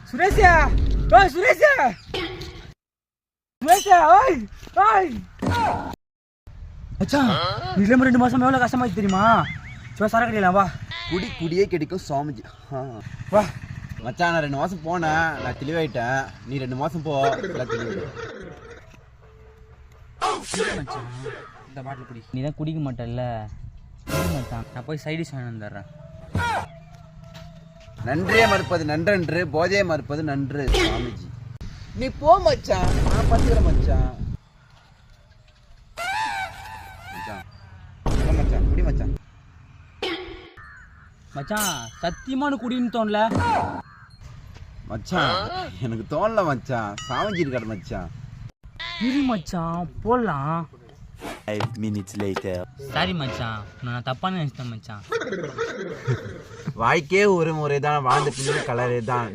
சுரேஷா ஓய் சுரேஷா சுரேஷா ஓய் ஓய் மச்சான் நீல 2 மாசம் எவ்வளவு கஷ்டமாச்சு தெரியுமா சும்மா சரக்கு அடிக்கலாம் வா குடியே கிடைக்கும் சுவாமிஜி வா மச்சான் நான் 2 மாசம் போனேன் நான் தெளிவாயிட்டேன் நீ 2 மாசம் போ எல்லாம் தெளிவாயிட்டேன் இந்த பாட்டில் குடி நீ தான் குடிக்க மாட்டல்ல மச்சான் நான் போய் சைடிஷ் வாங்கி வந்துடுறேன் நன்றே மறுப்பது நன்றன்று போதையே மறுப்பது நன்று சுவாமிஜி நீ போ மச்சான் நான் பார்த்துக்கிறேன் மச்சான் மச்சான் குடி மச்சான் மச்சான் சத்தியமான குடின்னு தோணல மச்சான் எனக்கு தோணல மச்சான் சாமிஜி இருக்காரு மச்சான் இரு மச்சான் போடலாம் 5 minutes later. சாரி மச்சான் நான் தப்பா நினைச்சிட்டேன் மச்சான் வாய்க்கே ஒரு முறை தான் வாழ்ந்த பின்னே கலரே தான்